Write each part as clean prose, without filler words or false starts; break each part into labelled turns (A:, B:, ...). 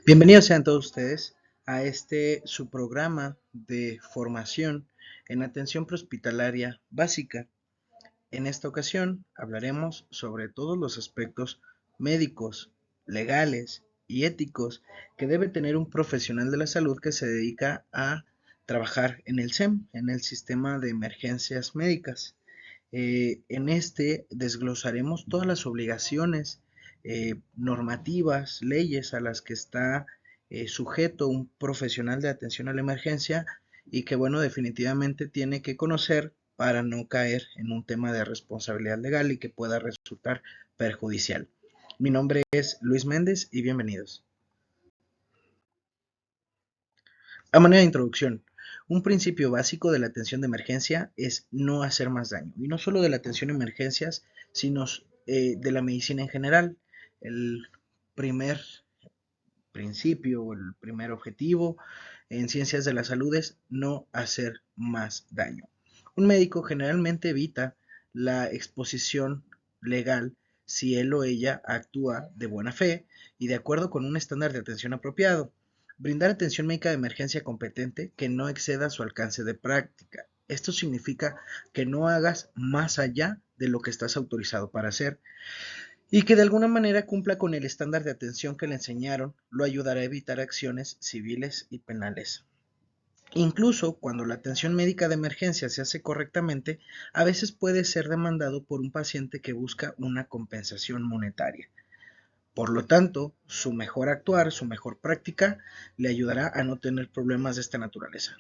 A: Bienvenidos sean todos ustedes a su programa de formación en atención prehospitalaria básica. En esta ocasión hablaremos sobre todos los aspectos médicos, legales y éticos que debe tener un profesional de la salud que se dedica a trabajar en el SEM, en el Sistema de Emergencias Médicas. En desglosaremos todas las obligaciones normativas, leyes a las que está sujeto un profesional de atención a la emergencia y que, bueno, definitivamente tiene que conocer para no caer en un tema de responsabilidad legal y que pueda resultar perjudicial. Mi nombre es Luis Méndez y bienvenidos. A manera de introducción, un principio básico de la atención de emergencia es no hacer más daño. Y no solo de la atención a emergencias, sino de la medicina en general. El primer principio o el primer objetivo en ciencias de la salud es no hacer más daño. Un médico generalmente evita la exposición legal si él o ella actúa de buena fe y de acuerdo con un estándar de atención apropiado. Brindar atención médica de emergencia competente que no exceda su alcance de práctica. Esto significa que no hagas más allá de lo que estás autorizado para hacer y que de alguna manera cumpla con el estándar de atención que le enseñaron, lo ayudará a evitar acciones civiles y penales. Incluso cuando la atención médica de emergencia se hace correctamente, a veces puede ser demandado por un paciente que busca una compensación monetaria. Por lo tanto, su mejor actuar, su mejor práctica, le ayudará a no tener problemas de esta naturaleza.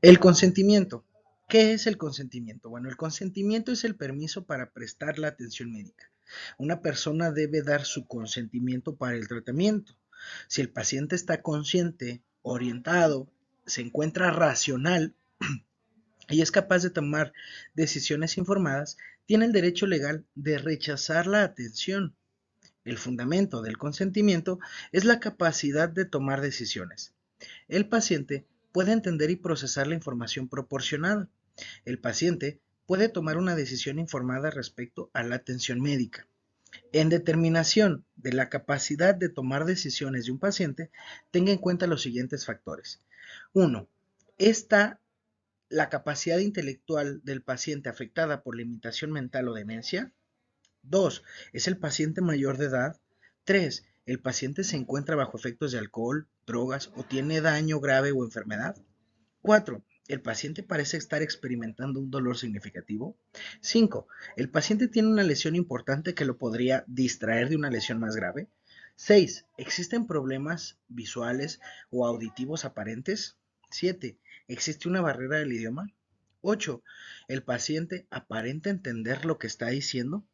A: El consentimiento. ¿Qué es el consentimiento? Bueno, el consentimiento es el permiso para prestar la atención médica. Una persona debe dar su consentimiento para el tratamiento. Si el paciente está consciente, orientado, se encuentra racional y es capaz de tomar decisiones informadas, tiene el derecho legal de rechazar la atención. El fundamento del consentimiento es la capacidad de tomar decisiones. El paciente puede entender y procesar la información proporcionada. El paciente puede tomar una decisión informada respecto a la atención médica. En determinación de la capacidad de tomar decisiones de un paciente, tenga en cuenta los siguientes factores. 1. ¿Está la capacidad intelectual del paciente afectada por limitación mental o demencia? 2. ¿Es el paciente mayor de edad? 3. ¿El paciente se encuentra bajo efectos de alcohol, drogas o tiene daño grave o enfermedad? 4. ¿El paciente parece estar experimentando un dolor significativo? 5. ¿El paciente tiene una lesión importante que lo podría distraer de una lesión más grave? 6. ¿Existen problemas visuales o auditivos aparentes? 7. ¿Existe una barrera del idioma? 8. ¿El paciente aparenta entender lo que está diciendo?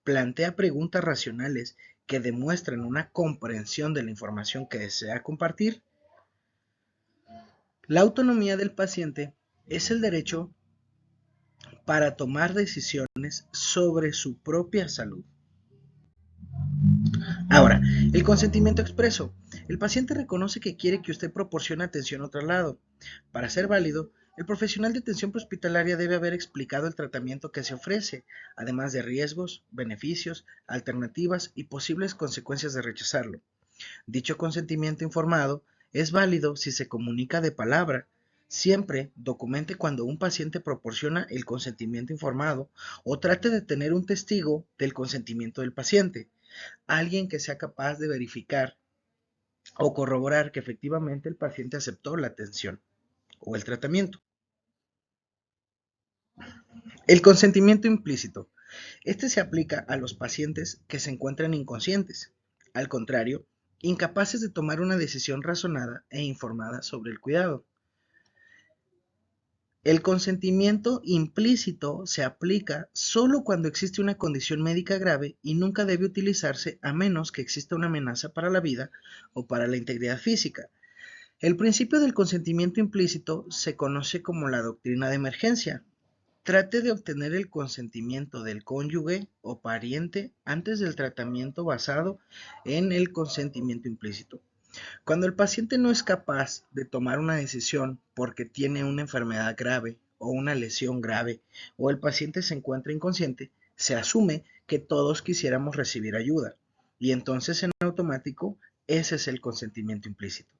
A: Plantea preguntas racionales que demuestren una comprensión de la información que desea compartir. La autonomía del paciente es el derecho para tomar decisiones sobre su propia salud. Ahora, el consentimiento expreso. El paciente reconoce que quiere que usted proporcione atención a otro lado. Para ser válido, el profesional de atención prehospitalaria debe haber explicado el tratamiento que se ofrece, además de riesgos, beneficios, alternativas y posibles consecuencias de rechazarlo. Dicho consentimiento informado es válido si se comunica de palabra. Siempre documente cuando un paciente proporciona el consentimiento informado o trate de tener un testigo del consentimiento del paciente, alguien que sea capaz de verificar o corroborar que efectivamente el paciente aceptó la atención o el tratamiento. El consentimiento implícito. Este se aplica a los pacientes que se encuentran inconscientes. Al contrario, incapaces de tomar una decisión razonada e informada sobre el cuidado. El consentimiento implícito se aplica solo cuando existe una condición médica grave y nunca debe utilizarse a menos que exista una amenaza para la vida o para la integridad física. El principio del consentimiento implícito se conoce como la doctrina de emergencia. Trate de obtener el consentimiento del cónyuge o pariente antes del tratamiento basado en el consentimiento implícito. Cuando el paciente no es capaz de tomar una decisión porque tiene una enfermedad grave o una lesión grave o el paciente se encuentra inconsciente, se asume que todos quisiéramos recibir ayuda y entonces en automático Ese es el consentimiento implícito.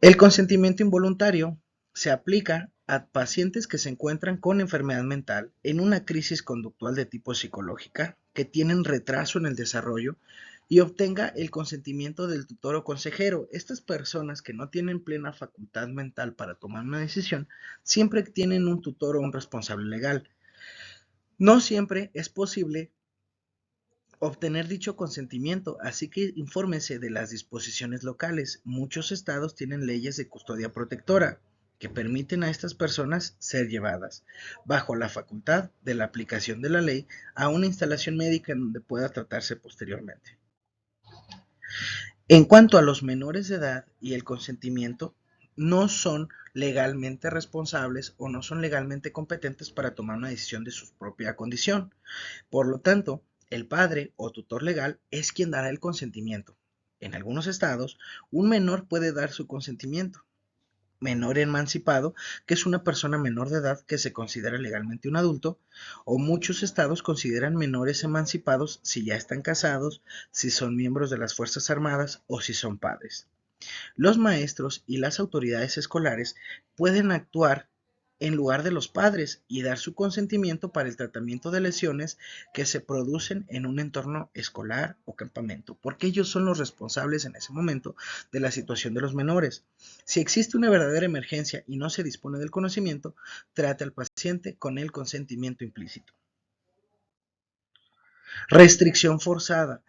A: El consentimiento involuntario se aplica a pacientes que se encuentran con enfermedad mental en una crisis conductual de tipo psicológica, que tienen retraso en el desarrollo y obtenga el consentimiento del tutor o consejero. Estas personas que no tienen plena facultad mental para tomar una decisión, siempre tienen un tutor o un responsable legal. No siempre es posible obtener dicho consentimiento, así que infórmese de las disposiciones locales. Muchos estados tienen leyes de custodia protectora que permiten a estas personas ser llevadas, bajo la facultad de la aplicación de la ley, a una instalación médica en donde pueda tratarse posteriormente. En cuanto a los menores de edad y el consentimiento, no son legalmente responsables o no son legalmente competentes para tomar una decisión de su propia condición. Por lo tanto, el padre o tutor legal es quien dará el consentimiento. En algunos estados, un menor puede dar su consentimiento. Menor emancipado, que es una persona menor de edad que se considera legalmente un adulto, o muchos estados consideran menores emancipados si ya están casados, si son miembros de las Fuerzas Armadas o si son padres. Los maestros y las autoridades escolares pueden actuar en lugar de los padres y dar su consentimiento para el tratamiento de lesiones que se producen en un entorno escolar o campamento, porque ellos son los responsables en ese momento de la situación de los menores. Si existe una verdadera emergencia y no se dispone del conocimiento, trate al paciente con el consentimiento implícito. Restricción forzada.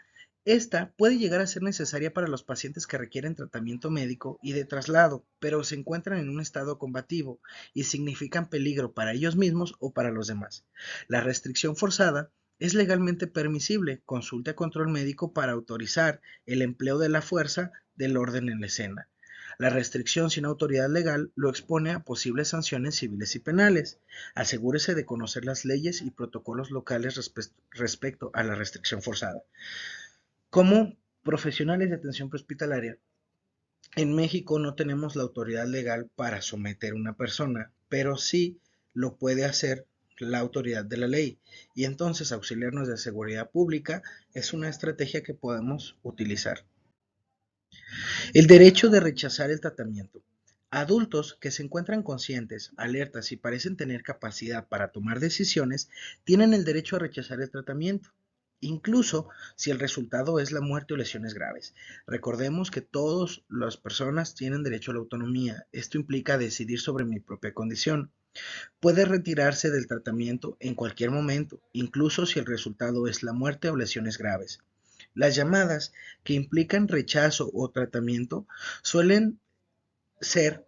A: Esta puede llegar a ser necesaria para los pacientes que requieren tratamiento médico y de traslado, pero se encuentran en un estado combativo y significan peligro para ellos mismos o para los demás. La restricción forzada es legalmente permisible. Consulte a control médico para autorizar el empleo de la fuerza del orden en la escena. La restricción sin autoridad legal lo expone a posibles sanciones civiles y penales. Asegúrese de conocer las leyes y protocolos locales respecto a la restricción forzada. Como profesionales de atención prehospitalaria, en México no tenemos la autoridad legal para someter a una persona, pero sí lo puede hacer la autoridad de la ley. Y entonces auxiliarnos de seguridad pública es una estrategia que podemos utilizar. El derecho de rechazar el tratamiento. Adultos que se encuentran conscientes, alertas y parecen tener capacidad para tomar decisiones tienen el derecho a rechazar el tratamiento, incluso si el resultado es la muerte o lesiones graves. Recordemos que todas las personas tienen derecho a la autonomía. Esto implica decidir sobre mi propia condición. Puede retirarse del tratamiento en cualquier momento, incluso si el resultado es la muerte o lesiones graves. Las llamadas que implican rechazo o tratamiento suelen ser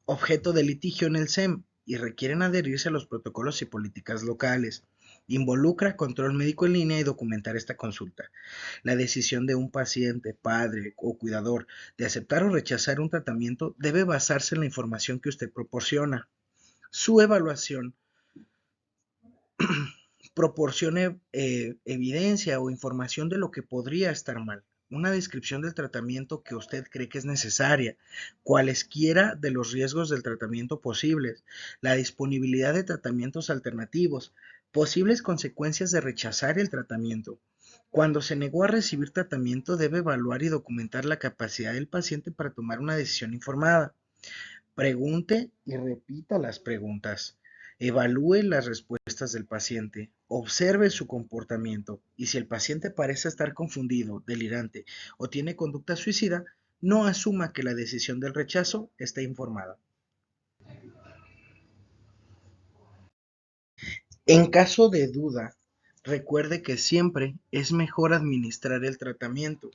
A: objeto de litigio en el SEM y requieren adherirse a los protocolos y políticas locales. Involucra control médico en línea y documentar esta consulta. La decisión de un paciente, padre o cuidador de aceptar o rechazar un tratamiento debe basarse en la información que usted proporciona. Su evaluación proporcione evidencia o información de lo que podría estar mal, una descripción del tratamiento que usted cree que es necesaria, cualesquiera de los riesgos del tratamiento posibles, la disponibilidad de tratamientos alternativos, posibles consecuencias de rechazar el tratamiento. Cuando se negó a recibir tratamiento, debe evaluar y documentar la capacidad del paciente para tomar una decisión informada. Pregunte y repita las preguntas. Evalúe las respuestas del paciente. Observe su comportamiento y si el paciente parece estar confundido, delirante o tiene conducta suicida, no asuma que la decisión del rechazo está informada. En caso de duda, recuerde que siempre es mejor administrar el tratamiento.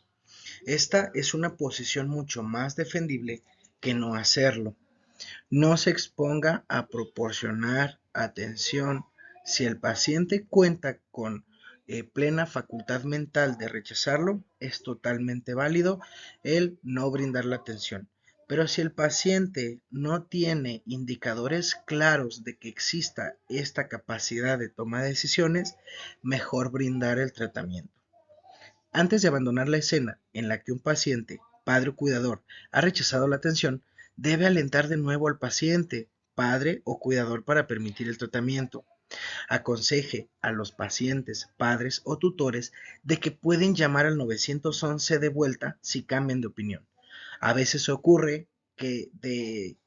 A: Esta es una posición mucho más defendible que no hacerlo. No se exponga a proporcionar atención. Si el paciente cuenta con plena facultad mental de rechazarlo, es totalmente válido el no brindar la atención. Pero si el paciente no tiene indicadores claros de que exista esta capacidad de toma de decisiones, mejor brindar el tratamiento. Antes de abandonar la escena en la que un paciente, padre o cuidador, ha rechazado la atención, debe alentar de nuevo al paciente, padre o cuidador para permitir el tratamiento. Aconseje a los pacientes, padres o tutores de que pueden llamar al 911 de vuelta si cambian de opinión. A veces ocurre que de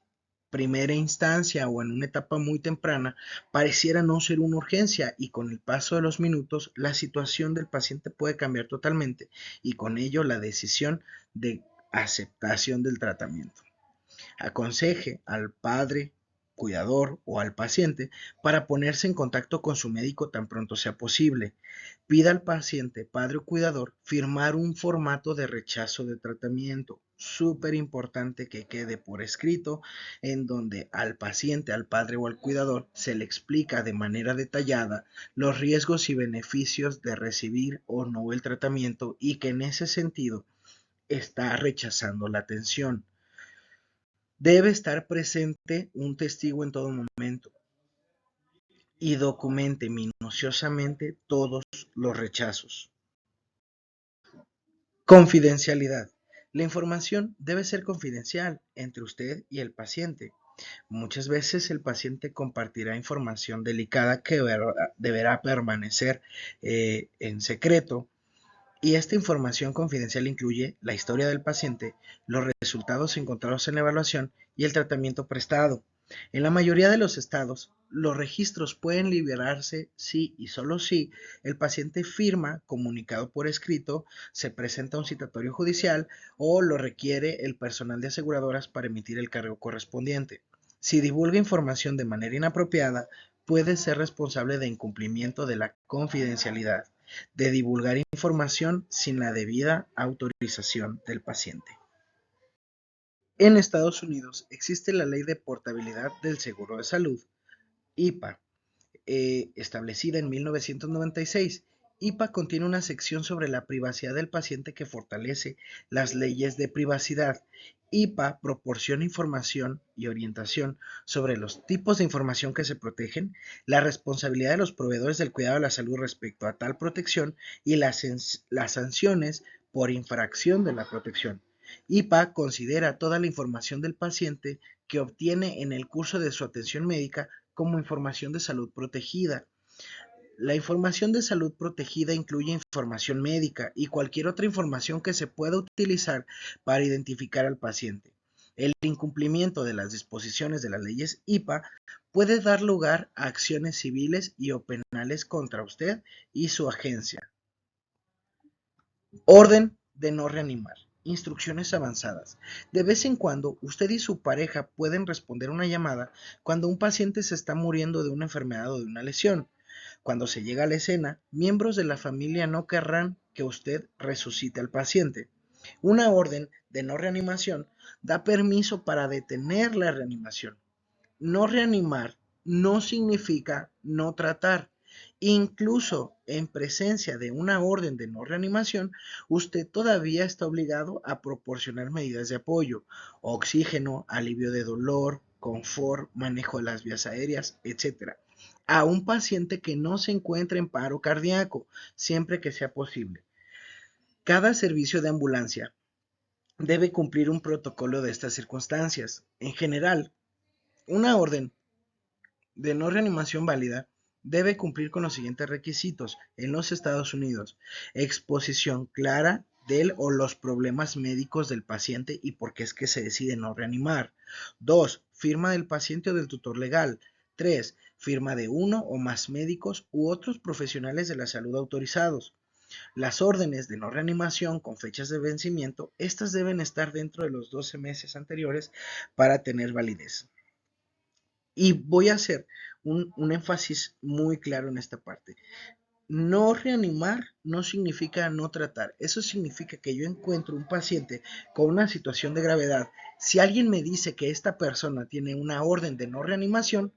A: primera instancia o en una etapa muy temprana pareciera no ser una urgencia y con el paso de los minutos la situación del paciente puede cambiar totalmente y con ello la decisión de aceptación del tratamiento. Aconseje al padre, cuidador o al paciente para ponerse en contacto con su médico tan pronto sea posible. Pida al paciente, padre o cuidador, firmar un formato de rechazo de tratamiento. Súper importante que quede por escrito, en donde al paciente, al padre o al cuidador se le explica de manera detallada los riesgos y beneficios de recibir o no el tratamiento y que en ese sentido está rechazando la atención. Debe estar presente un testigo en todo momento y documente minuciosamente todos los rechazos. Confidencialidad. La información debe ser confidencial entre usted y el paciente. Muchas veces el paciente compartirá información delicada que deberá permanecer en secreto. Y esta información confidencial incluye la historia del paciente, los resultados encontrados en la evaluación y el tratamiento prestado. En la mayoría de los estados, los registros pueden liberarse si y solo si el paciente firma comunicado por escrito, se presenta un citatorio judicial o lo requiere el personal de aseguradoras para emitir el cargo correspondiente. Si divulga información de manera inapropiada, puede ser responsable de incumplimiento de la confidencialidad, de divulgar información sin la debida autorización del paciente. En Estados Unidos existe la Ley de Portabilidad del Seguro de Salud, IPA, establecida en 1996. IPA contiene una sección sobre la privacidad del paciente que fortalece las leyes de privacidad. IPA proporciona información y orientación sobre los tipos de información que se protegen, la responsabilidad de los proveedores del cuidado de la salud respecto a tal protección y las sanciones por infracción de la protección. IPA considera toda la información del paciente que obtiene en el curso de su atención médica como información de salud protegida. La información de salud protegida incluye información médica y cualquier otra información que se pueda utilizar para identificar al paciente. El incumplimiento de las disposiciones de las leyes IPA puede dar lugar a acciones civiles y o penales contra usted y su agencia. Orden de no reanimar. Instrucciones avanzadas. De vez en cuando, usted y su pareja pueden responder una llamada cuando un paciente se está muriendo de una enfermedad o de una lesión. Cuando se llega a la escena, miembros de la familia no querrán que usted resucite al paciente. Una orden de no reanimación da permiso para detener la reanimación. No reanimar no significa no tratar. Incluso en presencia de una orden de no reanimación, usted todavía está obligado a proporcionar medidas de apoyo, oxígeno, alivio de dolor, confort, manejo de las vías aéreas, etc. A un paciente que no se encuentre en paro cardíaco, siempre que sea posible. Cada servicio de ambulancia debe cumplir un protocolo de estas circunstancias. En general, una orden de no reanimación válida debe cumplir con los siguientes requisitos en los Estados Unidos: exposición clara del o los problemas médicos del paciente y por qué es que se decide no reanimar. 2. Firma del paciente o del tutor legal. 3. Firma de uno o más médicos u otros profesionales de la salud autorizados. Las órdenes de no reanimación con fechas de vencimiento, estas deben estar dentro de los 12 meses anteriores para tener validez. Y voy a hacer un énfasis muy claro en esta parte. No reanimar no significa no tratar. Eso significa que yo encuentro un paciente con una situación de gravedad. Si alguien me dice que esta persona tiene una orden de no reanimación,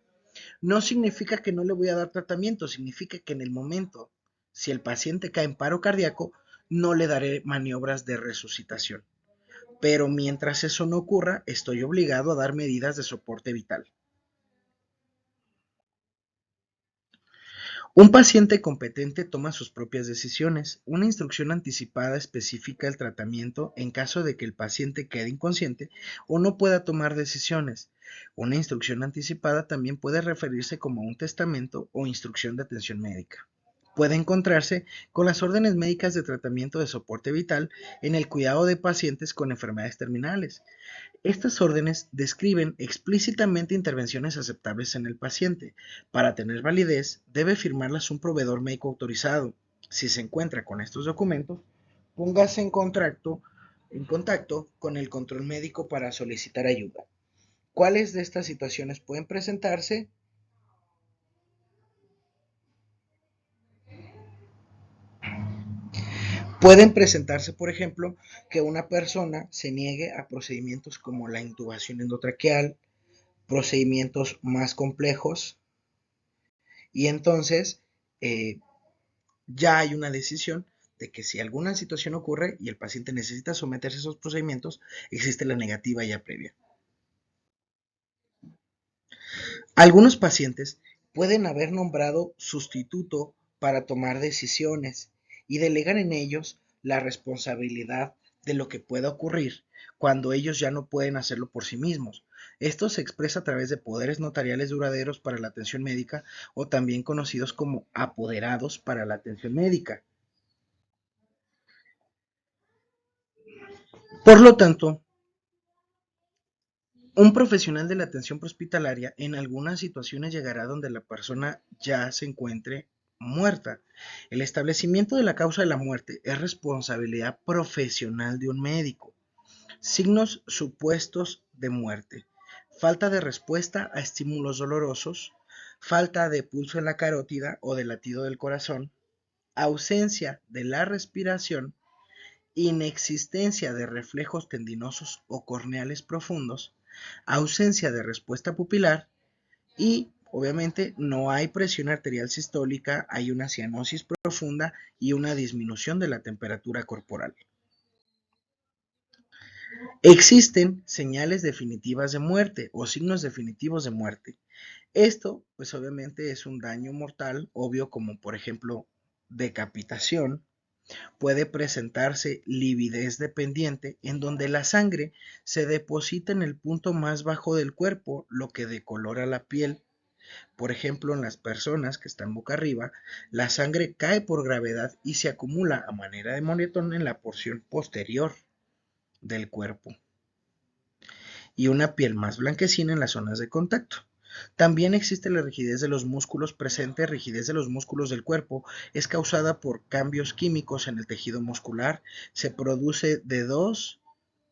A: no significa que no le voy a dar tratamiento. Significa que en el momento, si el paciente cae en paro cardíaco, no le daré maniobras de resucitación. Pero mientras eso no ocurra, estoy obligado a dar medidas de soporte vital. Un paciente competente toma sus propias decisiones. Una instrucción anticipada especifica el tratamiento en caso de que el paciente quede inconsciente o no pueda tomar decisiones. Una instrucción anticipada también puede referirse como un testamento o instrucción de atención médica. Puede encontrarse con las órdenes médicas de tratamiento de soporte vital en el cuidado de pacientes con enfermedades terminales. Estas órdenes describen explícitamente intervenciones aceptables en el paciente. Para tener validez, debe firmarlas un proveedor médico autorizado. Si se encuentra con estos documentos, póngase en contacto con el control médico para solicitar ayuda. ¿Cuáles de estas situaciones pueden presentarse? Pueden presentarse, por ejemplo, que una persona se niegue a procedimientos como la intubación endotraqueal, procedimientos más complejos, y entonces eh, ya hay una decisión de que si alguna situación ocurre y el paciente necesita someterse a esos procedimientos, existe la negativa ya previa. Algunos pacientes pueden haber nombrado sustituto para tomar decisiones y delegan en ellos la responsabilidad de lo que pueda ocurrir cuando ellos ya no pueden hacerlo por sí mismos. Esto se expresa a través de poderes notariales duraderos para la atención médica o también conocidos como apoderados para la atención médica. Por lo tanto, un profesional de la atención prehospitalaria en algunas situaciones llegará donde la persona ya se encuentre muerta. El establecimiento de la causa de la muerte es responsabilidad profesional de un médico. Signos supuestos de muerte: falta de respuesta a estímulos dolorosos, falta de pulso en la carótida o de latido del corazón, ausencia de la respiración, inexistencia de reflejos tendinosos o corneales profundos, ausencia de respuesta pupilar y obviamente no hay presión arterial sistólica, hay una cianosis profunda y una disminución de la temperatura corporal. Existen señales definitivas de muerte o signos definitivos de muerte. Esto, pues obviamente es un daño mortal, obvio, como por ejemplo decapitación. Puede presentarse lividez dependiente, en donde la sangre se deposita en el punto más bajo del cuerpo, lo que decolora la piel. Por ejemplo, en las personas que están boca arriba, la sangre cae por gravedad y se acumula a manera de moretón en la porción posterior del cuerpo, y una piel más blanquecina en las zonas de contacto. También existe la rigidez de los músculos presente. Rigidez de los músculos del cuerpo es causada por cambios químicos en el tejido muscular. Se produce de 2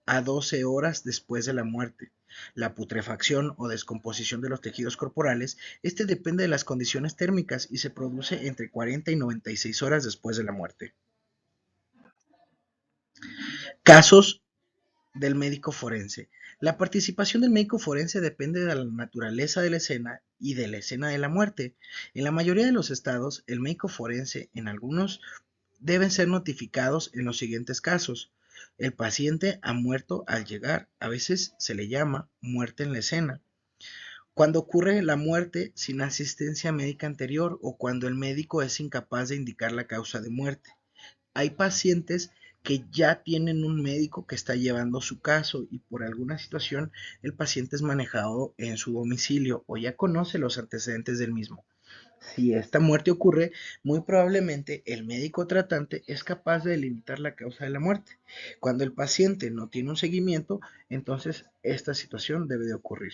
A: a 12 horas después de la muerte. La putrefacción o descomposición de los tejidos corporales, depende de las condiciones térmicas y se produce entre 40 y 96 horas después de la muerte. Casos del médico forense. La participación del médico forense depende de la naturaleza de la escena y de la escena de la muerte. En la mayoría de los estados, el médico forense, en algunos, deben ser notificados en los siguientes casos. El paciente ha muerto al llegar, a veces se le llama muerte en la escena. Cuando ocurre la muerte sin asistencia médica anterior o cuando el médico es incapaz de indicar la causa de muerte. Hay pacientes que ya tienen un médico que está llevando su caso y por alguna situación el paciente es manejado en su domicilio o ya conoce los antecedentes del mismo. Si esta muerte ocurre, muy probablemente el médico tratante es capaz de delimitar la causa de la muerte. Cuando el paciente no tiene un seguimiento, entonces esta situación debe de ocurrir.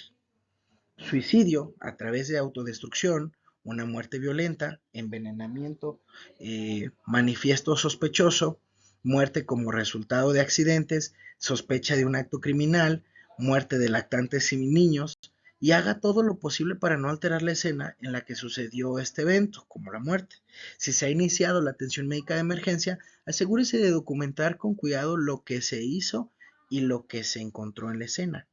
A: Suicidio a través de autodestrucción, una muerte violenta, envenenamiento, manifiesto sospechoso, muerte como resultado de accidentes, sospecha de un acto criminal, muerte de lactantes y niños, y haga todo lo posible para no alterar la escena en la que sucedió este evento, como la muerte. Si se ha iniciado la atención médica de emergencia, asegúrese de documentar con cuidado lo que se hizo y lo que se encontró en la escena.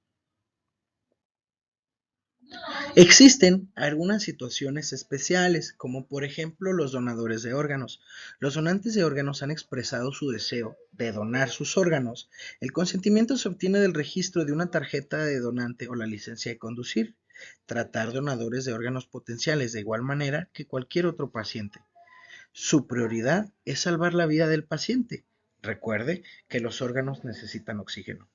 A: Existen algunas situaciones especiales, como por ejemplo los donadores de órganos. Los donantes de órganos han expresado su deseo de donar sus órganos. El consentimiento se obtiene del registro de una tarjeta de donante o la licencia de conducir. tratar donadores de órganos potenciales de igual manera que cualquier otro paciente. Su prioridad es salvar la vida del paciente. Recuerde que los órganos necesitan oxígeno.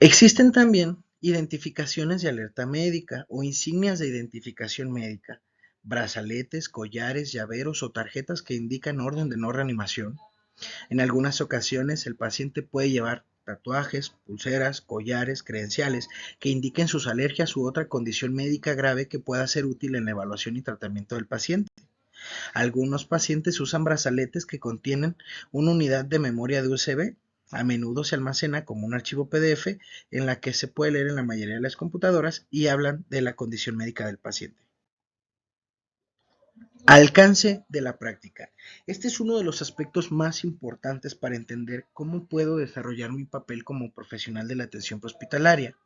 A: Existen también identificaciones de alerta médica o insignias de identificación médica, brazaletes, collares, llaveros o tarjetas que indican orden de no reanimación. En algunas ocasiones el paciente puede llevar tatuajes, pulseras, collares, credenciales que indiquen sus alergias u otra condición médica grave que pueda ser útil en la evaluación y tratamiento del paciente. Algunos pacientes usan brazaletes que contienen una unidad de memoria de USB. A menudo se almacena como un archivo PDF en la que se puede leer en la mayoría de las computadoras y hablan de la condición médica del paciente. Alcance de la práctica. Este es uno de los aspectos más importantes para entender cómo puedo desarrollar mi papel como profesional de la atención prehospitalaria.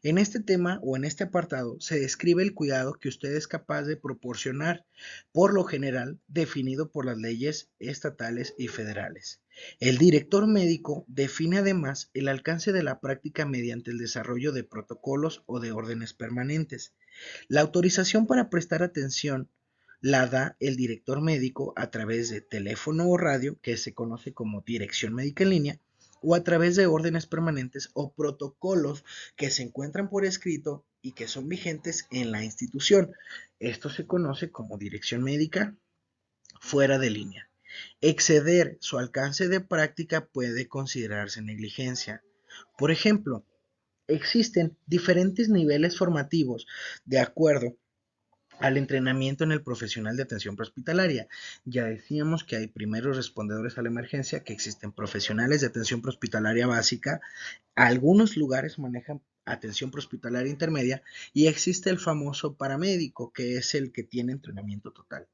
A: En este tema o en este apartado se describe el cuidado que usted es capaz de proporcionar, por lo general definido por las leyes estatales y federales. El director médico define además el alcance de la práctica mediante el desarrollo de protocolos o de órdenes permanentes. La autorización para prestar atención la da el director médico a través de teléfono o radio, que se conoce como dirección médica en línea, o a través de órdenes permanentes o protocolos que se encuentran por escrito y que son vigentes en la institución. Esto se conoce como dirección médica fuera de línea. Exceder su alcance de práctica puede considerarse negligencia. Por ejemplo, existen diferentes niveles formativos de acuerdo al entrenamiento en el profesional de atención prehospitalaria. Ya decíamos que hay primeros respondedores a la emergencia, que existen profesionales de atención prehospitalaria básica, algunos lugares manejan atención prehospitalaria intermedia y existe el famoso paramédico, que es el que tiene entrenamiento total.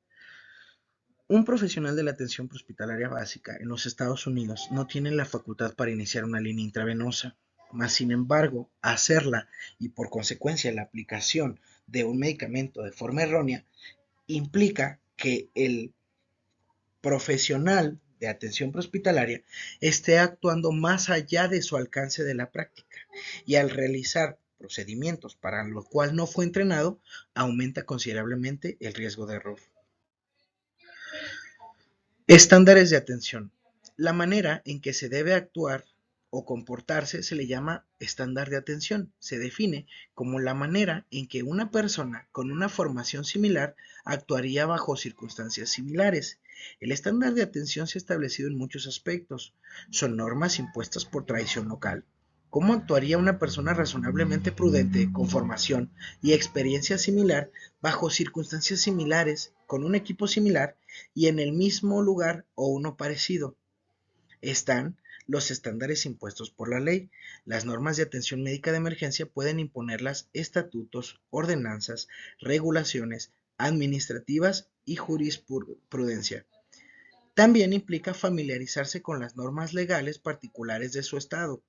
A: Un profesional de la atención prehospitalaria básica en los Estados Unidos no tiene la facultad para iniciar una línea intravenosa, mas sin embargo, hacerla y por consecuencia la aplicación de un medicamento de forma errónea implica que el profesional de atención prehospitalaria esté actuando más allá de su alcance de la práctica y al realizar procedimientos para lo cual no fue entrenado, aumenta considerablemente el riesgo de error. Estándares de atención. La manera en que se debe actuar o comportarse se le llama estándar de atención. Se define como la manera en que una persona con una formación similar actuaría bajo circunstancias similares. El estándar de atención se ha establecido en muchos aspectos. Son normas impuestas por tradición local. ¿Cómo actuaría una persona razonablemente prudente, con formación y experiencia similar, bajo circunstancias similares, con un equipo similar y en el mismo lugar o uno parecido? Están los estándares impuestos por la ley. Las normas de atención médica de emergencia pueden imponerlas estatutos, ordenanzas, regulaciones administrativas y jurisprudencia. También implica familiarizarse con las normas legales particulares de su estado,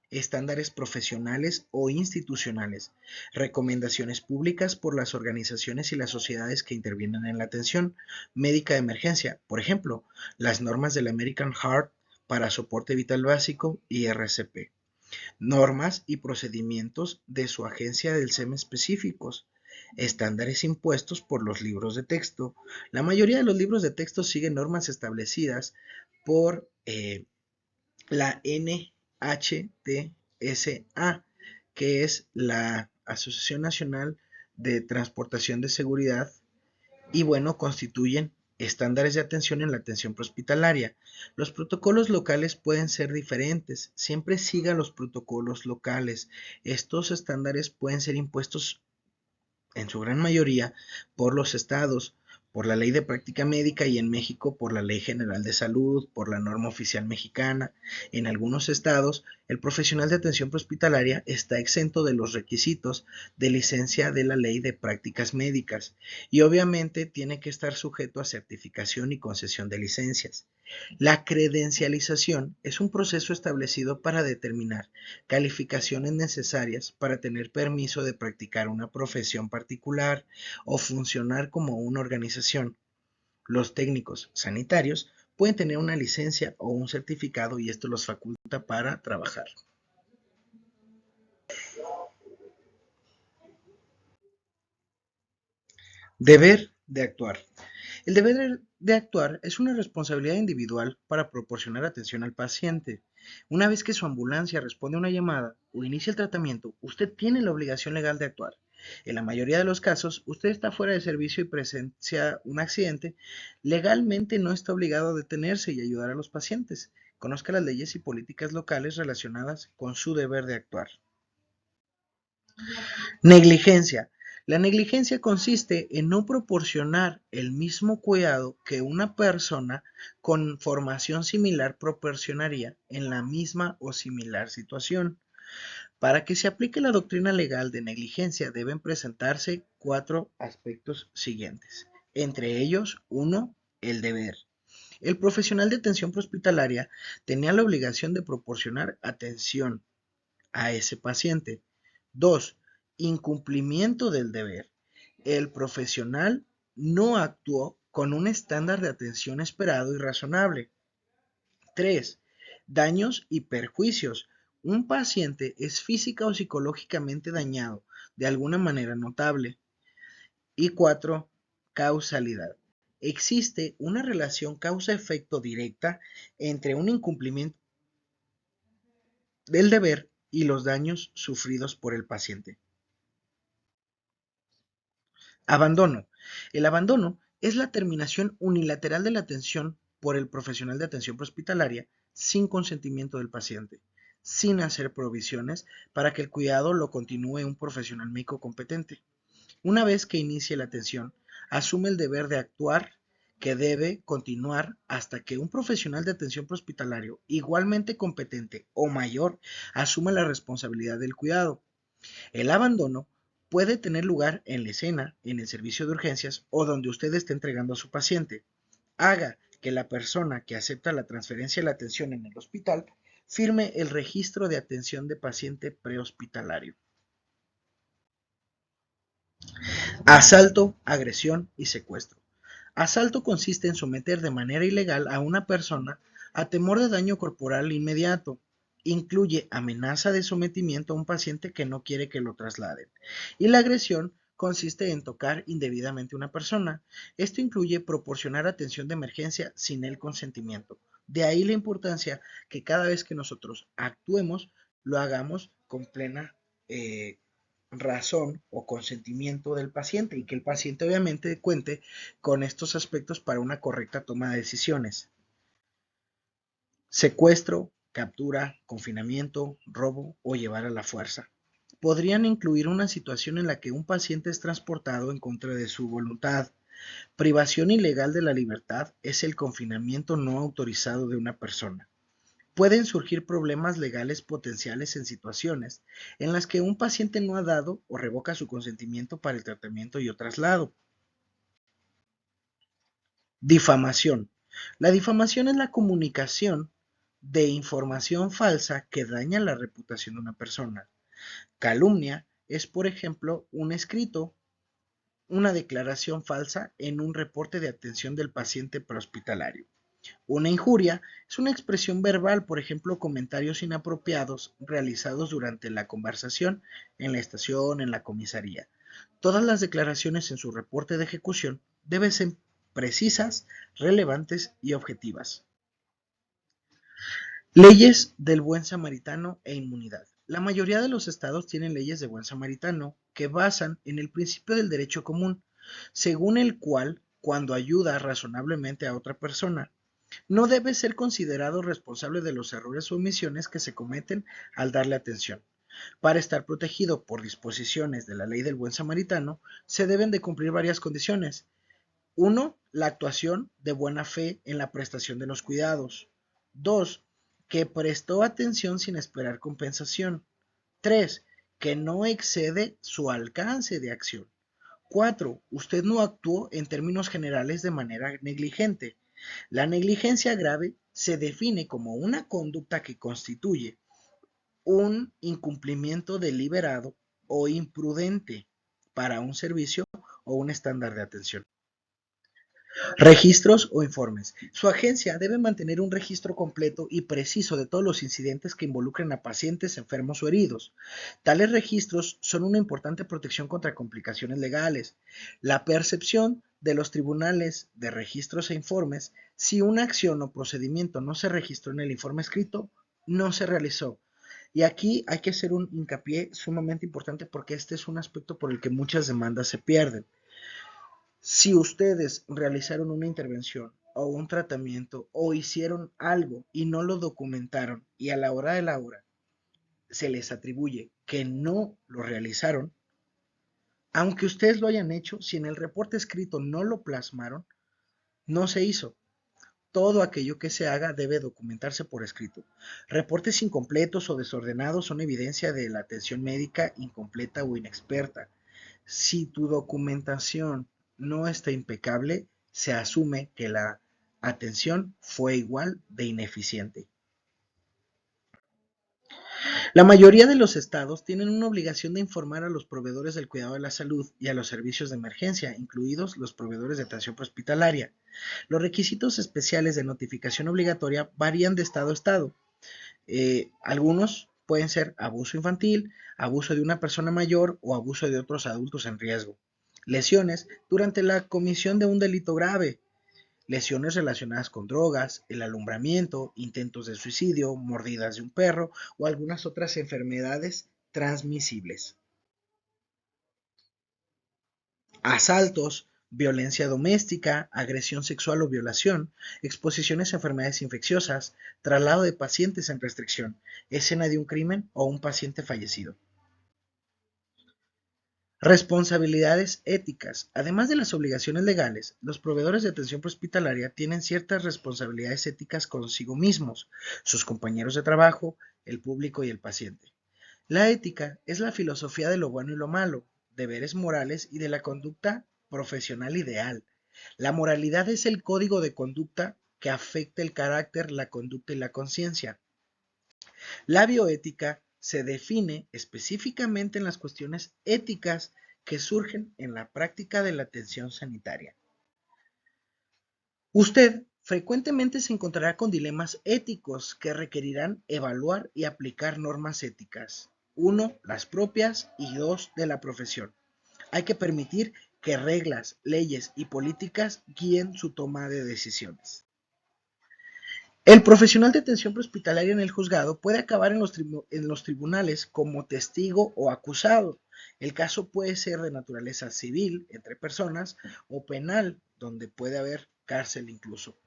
A: estándares profesionales o institucionales, recomendaciones públicas por las organizaciones y las sociedades que intervienen en la atención médica de emergencia, por ejemplo, las normas del American Heart para soporte vital básico y RCP, normas y procedimientos de su agencia del SEM específicos, estándares impuestos por los libros de texto. La mayoría de los libros de texto siguen normas establecidas por la NHTSA, que es la Asociación Nacional de Transportación de Seguridad, y bueno, constituyen estándares de atención en la atención prehospitalaria. Los protocolos locales pueden ser diferentes, siempre siga los protocolos locales. Estos estándares pueden ser impuestos en su gran mayoría por los estados, por la Ley de Práctica Médica y en México por la Ley General de Salud, por la norma oficial mexicana. En algunos estados, el profesional de atención prehospitalaria está exento de los requisitos de licencia de la Ley de Prácticas Médicas y obviamente tiene que estar sujeto a certificación y concesión de licencias. La credencialización es un proceso establecido para determinar calificaciones necesarias para tener permiso de practicar una profesión particular o funcionar como una organización. Los técnicos sanitarios pueden tener una licencia o un certificado y esto los faculta para trabajar. Deber de actuar. El deber de actuar es una responsabilidad individual para proporcionar atención al paciente. Una vez que su ambulancia responde a una llamada o inicia el tratamiento, usted tiene la obligación legal de actuar. En la mayoría de los casos, usted está fuera de servicio y presencia un accidente, legalmente no está obligado a detenerse y ayudar a los pacientes. Conozca las leyes y políticas locales relacionadas con su deber de actuar. Negligencia. La negligencia consiste en no proporcionar el mismo cuidado que una persona con formación similar proporcionaría en la misma o similar situación. Para que se aplique la doctrina legal de negligencia deben presentarse cuatro aspectos siguientes. Entre ellos, uno, el deber. El profesional de atención prehospitalaria tenía la obligación de proporcionar atención a ese paciente. 2. Incumplimiento del deber. El profesional no actuó con un estándar de atención esperado y razonable. 3. Daños y perjuicios. Un paciente es física o psicológicamente dañado de alguna manera notable. Y 4. Causalidad. Existe una relación causa-efecto directa entre un incumplimiento del deber y los daños sufridos por el paciente. Abandono. El abandono es la terminación unilateral de la atención por el profesional de atención prehospitalaria sin consentimiento del paciente, sin hacer provisiones para que el cuidado lo continúe un profesional médico competente. Una vez que inicie la atención, asume el deber de actuar que debe continuar hasta que un profesional de atención prehospitalario igualmente competente o mayor asuma la responsabilidad del cuidado. El abandono puede tener lugar en la escena, en el servicio de urgencias o donde usted esté entregando a su paciente. Haga que la persona que acepta la transferencia de la atención en el hospital firme el registro de atención de paciente prehospitalario. Asalto, agresión y secuestro. Asalto consiste en someter de manera ilegal a una persona a temor de daño corporal inmediato. Incluye amenaza de sometimiento a un paciente que no quiere que lo trasladen. Y la agresión consiste en tocar indebidamente a una persona. Esto incluye proporcionar atención de emergencia sin el consentimiento. De ahí la importancia que cada vez que nosotros actuemos, lo hagamos con plena razón o consentimiento del paciente y que el paciente obviamente cuente con estos aspectos para una correcta toma de decisiones. Secuestro, captura, confinamiento, robo o llevar a la fuerza. Podrían incluir una situación en la que un paciente es transportado en contra de su voluntad. Privación ilegal de la libertad es el confinamiento no autorizado de una persona. Pueden surgir problemas legales potenciales en situaciones en las que un paciente no ha dado o revoca su consentimiento para el tratamiento y o traslado. Difamación. La difamación es la comunicación de información falsa que daña la reputación de una persona. Calumnia es, por ejemplo, un escrito, una declaración falsa en un reporte de atención del paciente prehospitalario. Una injuria es una expresión verbal, por ejemplo, comentarios inapropiados realizados durante la conversación en la estación, en la comisaría. Todas las declaraciones en su reporte de ejecución deben ser precisas, relevantes y objetivas. Leyes del buen samaritano e inmunidad. La mayoría de los estados tienen leyes de buen samaritano que basan en el principio del derecho común, según el cual, cuando ayuda razonablemente a otra persona, no debe ser considerado responsable de los errores o omisiones que se cometen al darle atención. Para estar protegido por disposiciones de la ley del buen samaritano, se deben de cumplir varias condiciones. 1. La actuación de buena fe en la prestación de los cuidados. 2. Que prestó atención sin esperar compensación. 3. Que no excede su alcance de acción. 4. Usted no actuó en términos generales de manera negligente. La negligencia grave se define como una conducta que constituye un incumplimiento deliberado o imprudente para un servicio o un estándar de atención. Registros o informes. Su agencia debe mantener un registro completo y preciso de todos los incidentes que involucren a pacientes enfermos o heridos. Tales registros son una importante protección contra complicaciones legales. La percepción de los tribunales de registros e informes, si una acción o procedimiento no se registró en el informe escrito, no se realizó. Y aquí hay que hacer un hincapié sumamente importante porque este es un aspecto por el que muchas demandas se pierden. Si ustedes realizaron una intervención o un tratamiento o hicieron algo y no lo documentaron y a la hora de la hora se les atribuye que no lo realizaron, aunque ustedes lo hayan hecho, si en el reporte escrito no lo plasmaron, no se hizo. Todo aquello que se haga debe documentarse por escrito. Reportes incompletos o desordenados son evidencia de la atención médica incompleta o inexperta. Si tu documentación no está impecable, se asume que la atención fue igual de ineficiente. La mayoría de los estados tienen una obligación de informar a los proveedores del cuidado de la salud y a los servicios de emergencia, incluidos los proveedores de atención hospitalaria. Los requisitos especiales de notificación obligatoria varían de estado a estado. Algunos pueden ser abuso infantil, abuso de una persona mayor o abuso de otros adultos en riesgo. Lesiones durante la comisión de un delito grave. Lesiones relacionadas con drogas, el alumbramiento, intentos de suicidio, mordidas de un perro o algunas otras enfermedades transmisibles. Asaltos, violencia doméstica, agresión sexual o violación, exposiciones a enfermedades infecciosas, traslado de pacientes en restricción, escena de un crimen o un paciente fallecido. Responsabilidades éticas. Además de las obligaciones legales, los proveedores de atención hospitalaria tienen ciertas responsabilidades éticas consigo mismos, sus compañeros de trabajo, el público y el paciente. La ética es la filosofía de lo bueno y lo malo, deberes morales y de la conducta profesional ideal. La moralidad es el código de conducta que afecta el carácter, la conducta y la conciencia. La bioética se define específicamente en las cuestiones éticas que surgen en la práctica de la atención sanitaria. Usted frecuentemente se encontrará con dilemas éticos que requerirán evaluar y aplicar normas éticas. Uno, las propias y dos, de la profesión. Hay que permitir que reglas, leyes y políticas guíen su toma de decisiones. El profesional de atención prehospitalaria en el juzgado puede acabar en los tribunales como testigo o acusado. El caso puede ser de naturaleza civil, entre personas, o penal, donde puede haber cárcel incluso.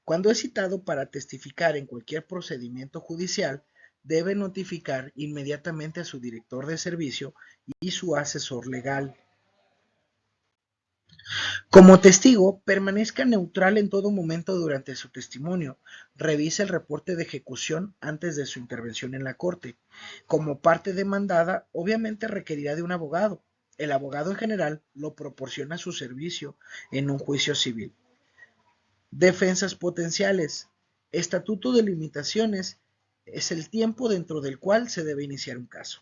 A: Cuando es citado para testificar en cualquier procedimiento judicial, debe notificar inmediatamente a su director de servicio y su asesor legal. Como testigo, permanezca neutral en todo momento durante su testimonio. Revise el reporte de ejecución antes de su intervención en la corte. Como parte demandada, obviamente requerirá de un abogado. El abogado en general lo proporciona a su servicio en un juicio civil. Defensas potenciales. Estatuto de limitaciones es el tiempo dentro del cual se debe iniciar un caso.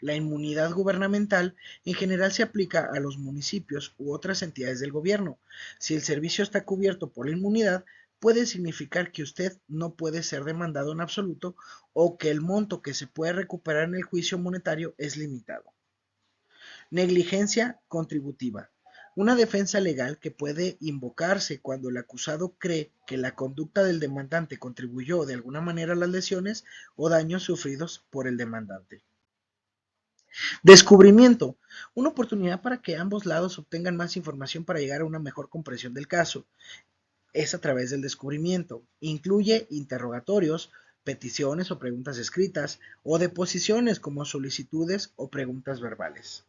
A: La inmunidad gubernamental en general se aplica a los municipios u otras entidades del gobierno. Si el servicio está cubierto por la inmunidad, puede significar que usted no puede ser demandado en absoluto o que el monto que se puede recuperar en el juicio monetario es limitado. Negligencia contributiva. Una defensa legal que puede invocarse cuando el acusado cree que la conducta del demandante contribuyó de alguna manera a las lesiones o daños sufridos por el demandante. Descubrimiento. Una oportunidad para que ambos lados obtengan más información para llegar a una mejor comprensión del caso. Es a través del descubrimiento. Incluye interrogatorios, peticiones o preguntas escritas, o deposiciones como solicitudes o preguntas verbales.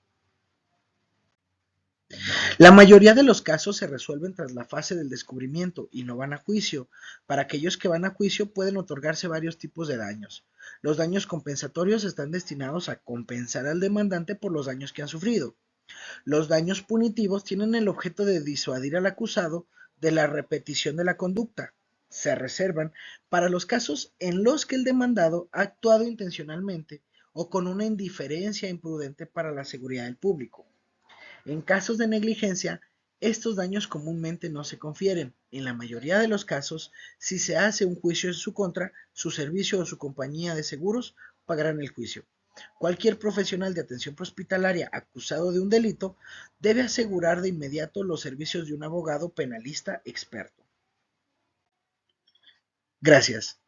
A: La mayoría de los casos se resuelven tras la fase del descubrimiento y no van a juicio. Para aquellos que van a juicio pueden otorgarse varios tipos de daños. Los daños compensatorios están destinados a compensar al demandante por los daños que han sufrido. Los daños punitivos tienen el objeto de disuadir al acusado de la repetición de la conducta. Se reservan para los casos en los que el demandado ha actuado intencionalmente o con una indiferencia imprudente para la seguridad del público. En casos de negligencia, Estos daños comúnmente no se confieren. En la mayoría de los casos, si se hace un juicio en su contra, su servicio o su compañía de seguros pagarán el juicio. Cualquier profesional de atención hospitalaria acusado de un delito debe asegurar de inmediato los servicios de un abogado penalista experto. Gracias.